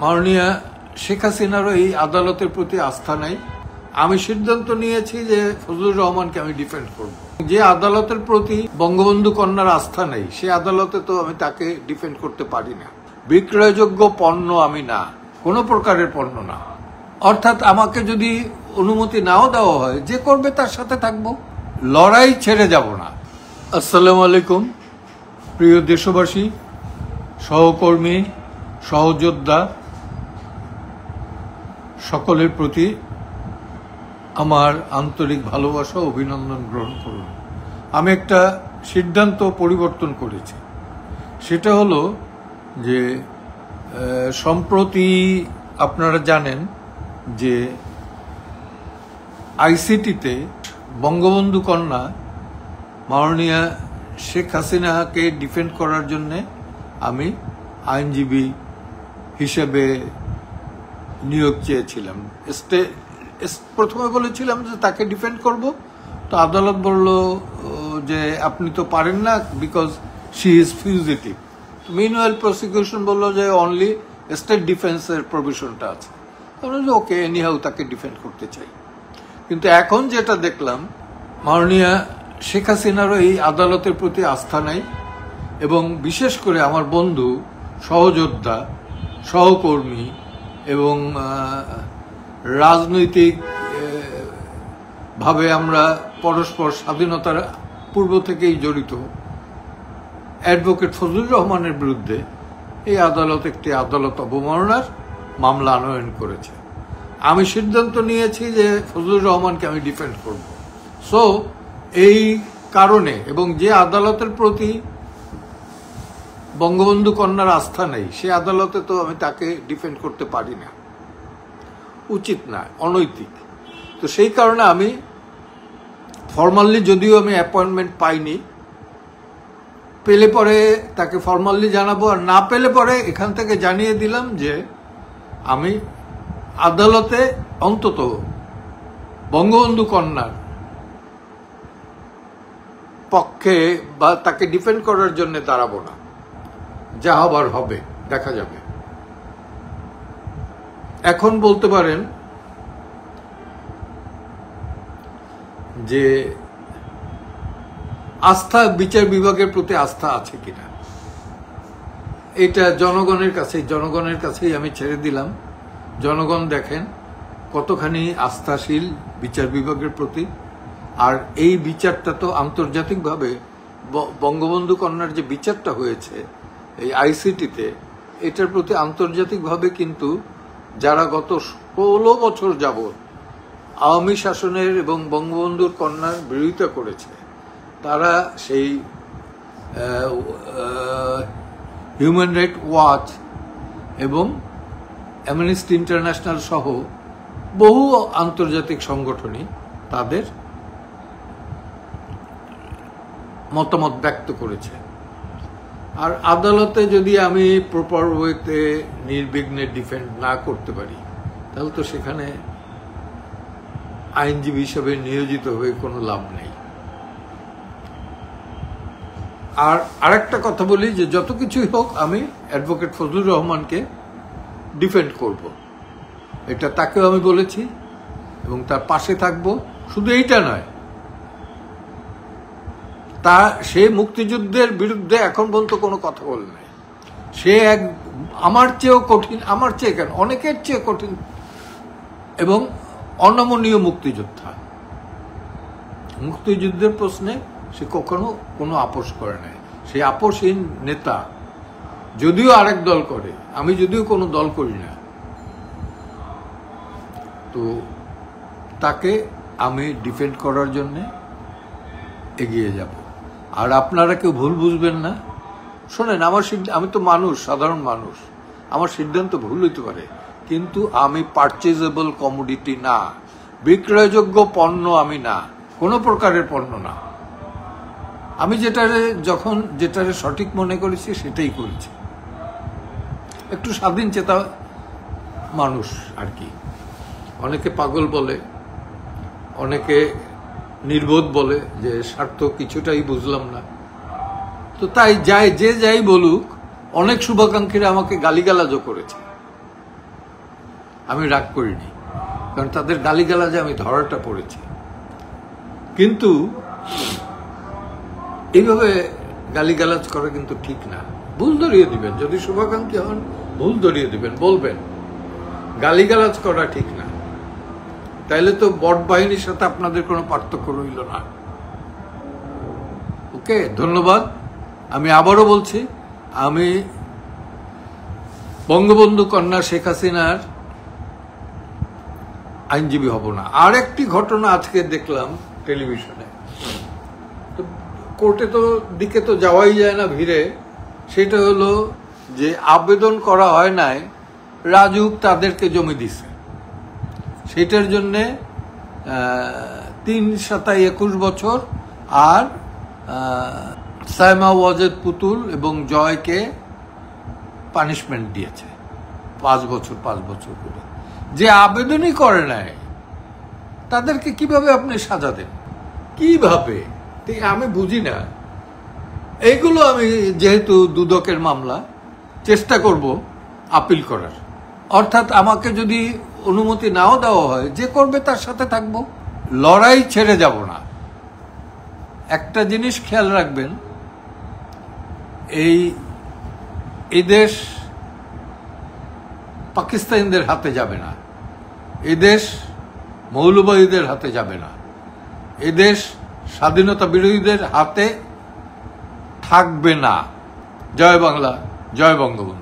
মাননীয়া শেখ হাসিনারও এই আদালতের প্রতি আস্থা নাই। আমি সিদ্ধান্ত নিয়েছি যে ফজলুর রহমানকে আমি ডিফেন্ড করব। যে আদালতের প্রতি বঙ্গবন্ধু কন্যার আস্থা নেই সে আদালতে তো আমি তাকে ডিফেন্ড করতে পারি না। বিক্রয়যোগ্য পণ্য আমি না, কোনো প্রকারের পণ্য না। অর্থাৎ আমাকে যদি অনুমতি নাও দেওয়া হয়, যে করবে তার সাথে থাকবো, লড়াই ছেড়ে যাব না। আসসালামু আলাইকুম প্রিয় দেশবাসী, সহকর্মী, সহযোদ্ধা সকলের প্রতি আমার আন্তরিক ভালোবাসা ও অভিনন্দন গ্রহণ করুন। আমি একটা সিদ্ধান্ত পরিবর্তন করেছি, সেটা হলো যে সম্প্রতি আপনারা জানেন যে আইসিটিতে বঙ্গবন্ধু কন্যা মাননীয়া শেখ হাসিনাকে ডিফেন্ড করার জন্য আমি আইনজীবী হিসেবে নিয়োগ চেয়েছিলাম। প্রথমে বলেছিলাম যে তাকে ডিফেন্ড করব, তো আদালত বলল যে আপনি তো পারেন না, because she is fugitive. Meanwhile prosecution বলল যে অনলি স্টেট ডিফেন্সের প্রভিশনটা আছে। ওকে, এনিহাউ তাকে ডিফেন্ড করতে চাই। কিন্তু এখন যেটা দেখলাম, মাননীয়া শেখ হাসিনারও এই আদালতের প্রতি আস্থা নাই, এবং বিশেষ করে আমার বন্ধু, সহযোদ্ধা, সহকর্মী এবং রাজনৈতিক ভাবে আমরা পরস্পর স্বাধীনতার পূর্ব থেকেই জড়িত অ্যাডভোকেট ফজলুর রহমানের বিরুদ্ধে এই আদালত একটি আদালত অবমাননার মামলা আনয়ন করেছে। আমি সিদ্ধান্ত নিয়েছি যে ফজলুর রহমানকে আমি ডিফেন্ড করব। সো এই কারণে, এবং যে আদালতের প্রতি বঙ্গবন্ধু কন্যার আস্থা নেই সে আদালতে তো আমি তাকে ডিফেন্ড করতে পারি না, উচিত না, অনৈতিক। তো সেই কারণে আমি ফর্মালি, যদিও আমি অ্যাপয়েন্টমেন্ট পাইনি, পেলে পরে তাকে ফর্মালি জানাবো, আর না পেলে পরে এখান থেকে জানিয়ে দিলাম যে আমি আদালতে অন্তত বঙ্গবন্ধু কন্যার পক্ষে বা তাকে ডিফেন্ড করার জন্য দাঁড়াবো না। যা হবার হবে, দেখা যাবে। এখন বলতে পারেন যে আস্থা, বিচার বিভাগের প্রতি আস্থা আছে কিনা, এটা জনগণের কাছেই আমি ছেড়ে দিলাম। জনগণ দেখেন কতখানি আস্থাশীল বিচার বিভাগের প্রতি। আর এই বিচারটা তো আন্তর্জাতিকভাবে, বঙ্গবন্ধু কন্যার যে বিচারটা হয়েছে এই আইসিটিতে, এটার প্রতি আন্তর্জাতিকভাবে কিন্তু যারা গত 16 বছর যাবৎ আওয়ামী শাসনের এবং বঙ্গবন্ধুর কন্যার বিরোধিতা করেছে, তারা সেই হিউম্যান রাইট ওয়াচ এবং অ্যামনেস্টি ইন্টারন্যাশনাল সহ বহু আন্তর্জাতিক সংগঠনই তাদের মতামত ব্যক্ত করেছে। আর আদালতে যদি আমি প্রপার ওয়েতে নির্বিঘ্নে ডিফেন্ড না করতে পারি, তাহলে তো সেখানে আইনজীবী হিসেবে নিয়োজিত হয়ে কোনো লাভ নেই। আর আরেকটা কথা বলি যে যত কিছুই হোক, আমি অ্যাডভোকেট ফজলুর রহমানকে ডিফেন্ড করব, এটা তাকেও আমি বলেছি এবং তার পাশে থাকব। শুধু এইটা নয়, সে মুক্তিযুদ্ধের বিরুদ্ধে এখন পর্যন্ত কোনো কথা বলে নাই। সে আমার চেয়েও কঠিন, আমার চেয়ে কেন, অনেকের চেয়ে কঠিন এবং অনমনীয় মুক্তিযোদ্ধা। মুক্তিযুদ্ধের প্রশ্নে সে কখনো কোনো আপোষ করে নাই। সে আপোষহীন নেতা, যদিও আরেক দল করে, আমি যদিও কোনো দল করি না। তো তাকে আমি ডিফেন্ড করার জন্য এগিয়ে যাব। আর আপনারা কেউ ভুল বুঝবেন না। শোনেন, আমি তো মানুষ, সাধারণ মানুষ, আমার সিদ্ধান্ত ভুল হইতে পারে, কিন্তু আমি পারচেজেবল কমোডিটি না, বিক্রয়যোগ্য পণ্য আমি না, কোনো প্রকারের পণ্য না। আমি যেটারে সঠিক মনে করেছি সেটাই করেছি। একটু স্বাধীন চেতা মানুষ আর কি। অনেকে পাগল বলে, অনেকে নির্বোধ বলে যে স্বার্থ কিছুটাই বুঝলাম না। তো তাই যে যাই বলুক, অনেক শুভাকাঙ্ক্ষীরা আমাকে গালিগালাজও করেছে। আমি রাগ করিনি, কারণ তাদের গালিগালাজে আমি ধরাটা পড়েছি। কিন্তু এইভাবে গালিগালাজ করা কিন্তু ঠিক না। ভুল ধরিয়ে দিবেন, যদি শুভাকাঙ্ক্ষী হন ভুল ধরিয়ে দিবেন, বলবেন। গালিগালাজ করা ঠিক না, তাইলে তো বট বাহিনীর সাথে আপনাদের কোনো পার্থক্য রইল না। ওকে, ধন্যবাদ। আমি আবারও বলছি, আমি বঙ্গবন্ধু কন্যা শেখ হাসিনার আইনজীবী হব না। আর একটি ঘটনা আজকে দেখলাম টেলিভিশনে, কোর্টে তো দিকে তো যাওয়াই যায় না ভিড়ে। সেটা হলো যে আবেদন করা হয় নাই, রাজউক তাদেরকে জমি দিছে, সেটার জন্যে 3-7-21 বছর আর সাইমা ওয়াজেদ পুতুল এবং জয়কে পানিশমেন্ট দিয়েছে 5 বছর 5 বছর করে। যে আবেদনই করে নাই তাদেরকে কিভাবে আপনি সাজা দেন, কিভাবে? আমি বুঝি না এইগুলো। আমি যেহেতু দুদকের মামলা, চেষ্টা করব আপিল করার, অর্থাৎ আমাকে যদি অনুমতি নাও দেওয়া হয়, যে করবে তার সাথে থাকবো, লড়াই ছেড়ে যাব না। একটা জিনিস খেয়াল রাখবেন, এই দেশ পাকিস্তানিদের হাতে যাবে না, এই দেশ মৌলবাদীদের হাতে যাবে না, এই দেশ স্বাধীনতা বিরোধীদের হাতে থাকবে না। জয় বাংলা, জয় বঙ্গবন্ধু।